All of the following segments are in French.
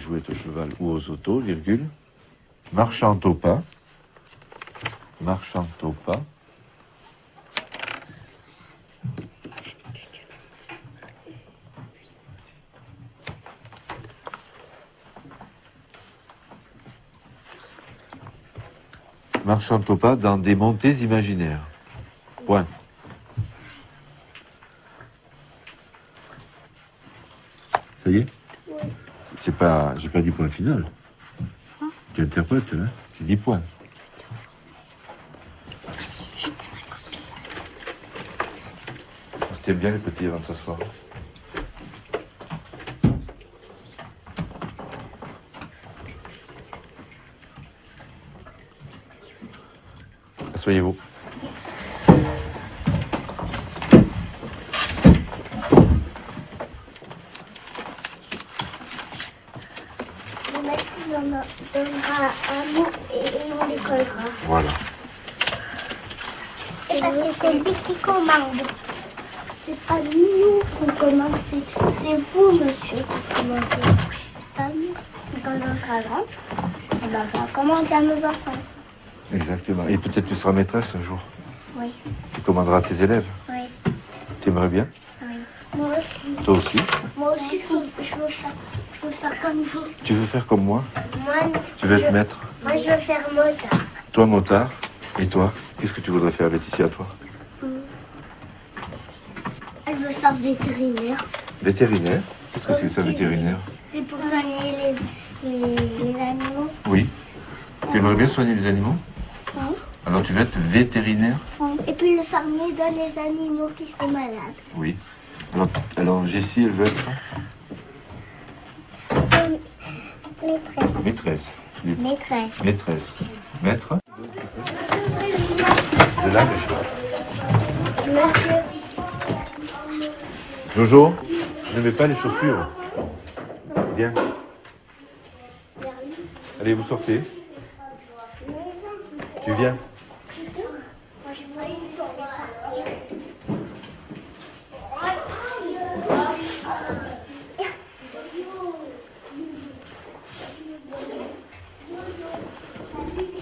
jouettes au cheval ou aux autos, virgule. Marchant au pas. Marchant au pas. Marchant au pas dans des montées imaginaires. Point. Ça y est? Oui. C'est pas... J'ai pas dit point final. Tu interprètes, là. Tu dis point. C'était bien les petits avant de s'asseoir. Asseyez-vous. Le maître donnera un mot et on les collera. Voilà. Et parce que c'est lui qui commande. C'est pas nous qu'on commande, c'est vous, monsieur, qui commandez. C'est pas nous. Et quand on sera grand, on va commander à nos enfants. Exactement. Et peut-être tu seras maîtresse un jour. Oui, Tu commanderas tes élèves. oui, Tu aimerais bien? oui. Moi aussi. Toi aussi? Moi aussi, je veux faire comme vous. Tu veux faire comme moi? Moi, Tu veux être maître? moi, je veux faire motard. Toi, motard. Et toi? Qu'est-ce que tu voudrais faire, Laetitia, toi? Elle veut faire vétérinaire. Vétérinaire? Qu'est-ce que c'est ça, vétérinaire? C'est pour soigner les animaux. Oui. Tu aimerais bien soigner les animaux? Oui. Alors tu veux être vétérinaire? Et puis le fermier donne les animaux qui sont malades. Oui. Alors Jessie, elle veut être Maîtresse. maîtresse. Maîtresse. Maîtresse. Maître? De là, Monsieur. Jojo, ne mets pas les chaussures. Viens. Allez, vous sortez. Tu viens.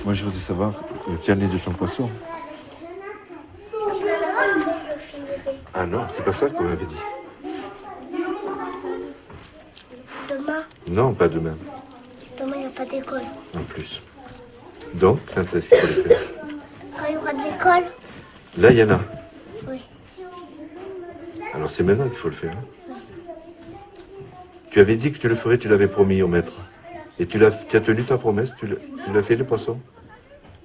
Moi, je voudrais savoir le tien-nez de ton poisson. Ah non, c'est pas ça qu'on avait dit. Demain, Non, pas demain. il n'y a pas d'école. En plus. Donc, quand est-ce qu'il faut le faire? Quand il y aura de l'école? Là, il y en a. Oui. Alors, c'est maintenant qu'il faut le faire. Hein. Tu avais dit que tu le ferais, tu l'avais promis au maître. Et tu as tenu ta promesse, tu l'as fait, le poisson?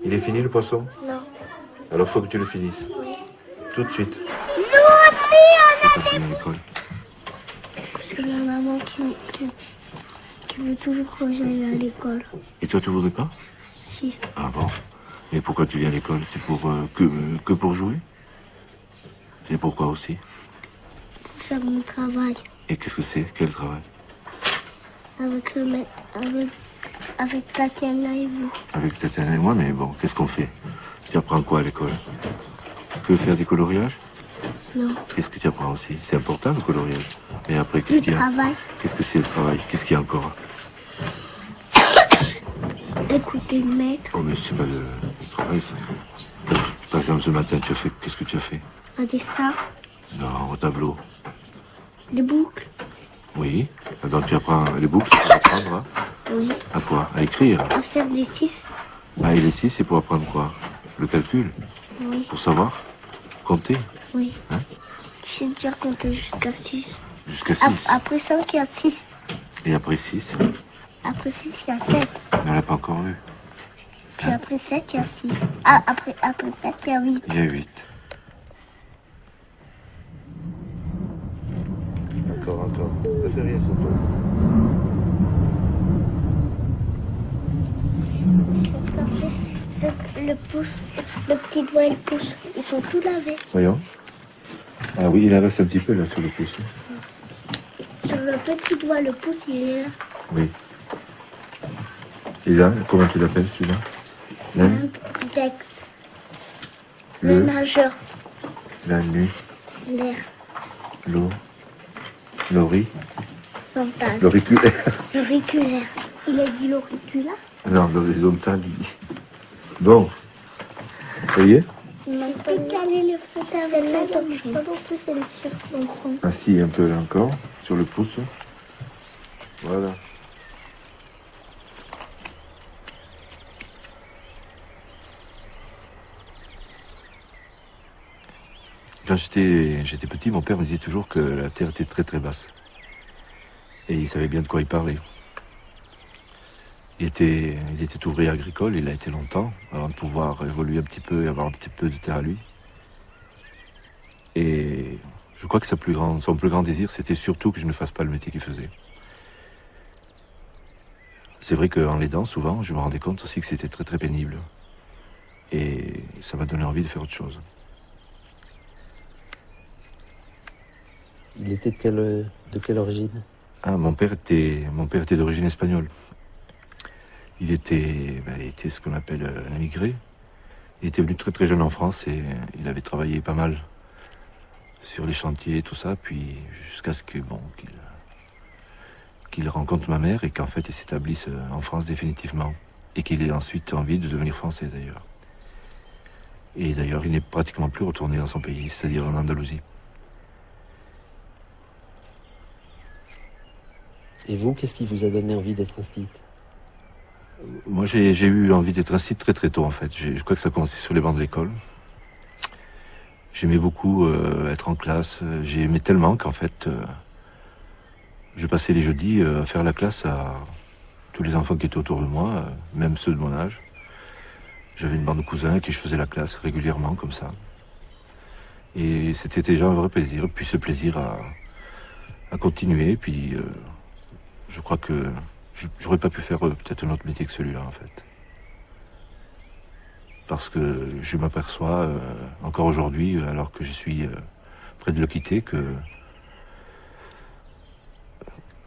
Il est fini, le poisson? Non. Alors, il faut que tu le finisses. Oui. Tout de suite. Nous aussi, Quand tu viens à l'école. Parce que ma maman qui veut toujours que j'aille à l'école. Et toi, tu voudrais pas? Si. Ah bon? Et pourquoi tu viens à l'école? C'est pour que pour jouer? Et pourquoi aussi? Pour faire mon travail. Et qu'est-ce que c'est? Quel travail? Avec le maître. Avec Tatiana et vous. Avec Tatiana et moi, mais bon, qu'est-ce qu'on fait? Tu apprends quoi à l'école? Que faire du coloriage? Non. Qu'est-ce que tu apprends aussi? C'est important le coloriage. Et après, qu'est-ce qu'il y a? Travail. Qu'est-ce que c'est le travail? Qu'est-ce qu'il y a encore? Écouter le maître. Oh, mais c'est pas le travail, ça. Par exemple, ce matin, tu as fait... Qu'est-ce que tu as fait? Un dessin. Non, au tableau. Des boucles. Oui. Donc tu apprends les boucles, pour apprendre Oui. à quoi? À écrire. À faire des 6. Ah, et les 6, c'est pour apprendre quoi? Le calcul? Oui. Pour savoir compter? Oui. Hein? Tu sais déjà compter jusqu'à 6. Jusqu'à 6. Après 5, il y a 6. Et après 6? Après 6, il y a 7. On l'a pas encore vu. Puis après 7, il y a 6. Ah, après 7, il y a 8. Il y a 8. Encore. Ne fais rien sur toi. Le pouce, le petit doigt et le pouce, ils sont tout lavés. Voyons. Ah oui, il en reste un petit peu là sur le pouce. Sur le petit doigt, le pouce, il est là. Oui. Et là, comment tu l'appelles celui-là? L'index. Le majeur. La nu. L'air. L'eau. L'ori. L'horizontal. L'auriculaire. L'auriculaire. Il a dit l'auriculaire. Non, l'horizontal, il dit. Bon. Ça y est? Il m'a fait caler le fauteuil avec la donc je peux pas beaucoup c'est sur son front. Assis un peu là encore, sur le pouce. Voilà. Quand j'étais petit, mon père me disait toujours que la terre était très très basse. Et il savait bien de quoi il parlait. Il était ouvrier agricole, il a été longtemps, avant de pouvoir évoluer un petit peu et avoir un petit peu de terre à lui. Et je crois que son plus grand désir, c'était surtout que je ne fasse pas le métier qu'il faisait. C'est vrai qu'en l'aidant, souvent, je me rendais compte aussi que c'était très très pénible. Et ça m'a donné envie de faire autre chose. Il était de quelle origine? Ah, mon père était d'origine espagnole. Il était ce qu'on appelle un immigré. Il était venu très très jeune en France et il avait travaillé pas mal sur les chantiers et tout ça, puis jusqu'à ce que qu'il rencontre ma mère et qu'en fait il s'établisse en France définitivement. Et qu'il ait ensuite envie de devenir français d'ailleurs. Et d'ailleurs il n'est pratiquement plus retourné dans son pays, c'est-à-dire en Andalousie. Et vous, qu'est-ce qui vous a donné envie d'être instite? Moi, j'ai eu envie d'être assis très très tôt en fait. Je crois que ça a commencé sur les bancs de l'école. J'aimais beaucoup être en classe. J'aimais tellement qu'en fait, je passais les jeudis à faire la classe à tous les enfants qui étaient autour de moi, même ceux de mon âge. J'avais une bande de cousins à qui je faisais la classe régulièrement comme ça. Et c'était déjà un vrai plaisir. Puis ce plaisir a continué. Puis je crois que j'aurais pas pu faire peut-être un autre métier que celui-là en fait. Parce que je m'aperçois encore aujourd'hui, alors que je suis près de le quitter, que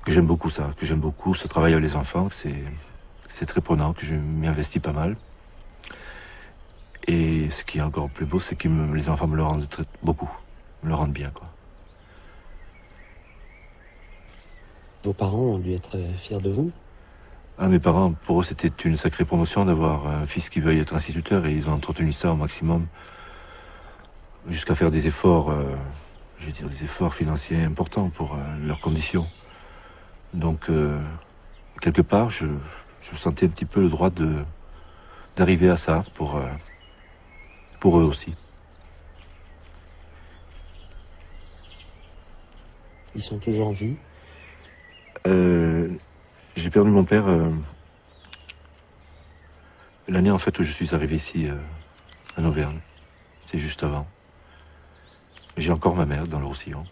j'aime beaucoup ça, que j'aime beaucoup ce travail avec les enfants, que c'est très prenant, que je m'y investis pas mal. Et ce qui est encore plus beau, c'est que les enfants me le rendent beaucoup, me le rendent bien quoi. Vos parents ont dû être fiers de vous? Ah, mes parents, pour eux, c'était une sacrée promotion d'avoir un fils qui veuille être instituteur et ils ont entretenu ça au maximum jusqu'à faire des efforts, je veux dire des efforts financiers importants pour leurs conditions. Donc, quelque part, je sentais un petit peu le droit d'arriver à ça pour eux aussi. Ils sont toujours en vie? J'ai perdu mon père l'année en fait où je suis arrivé ici en Auvergne. C'est juste avant. J'ai encore ma mère dans le Roussillon.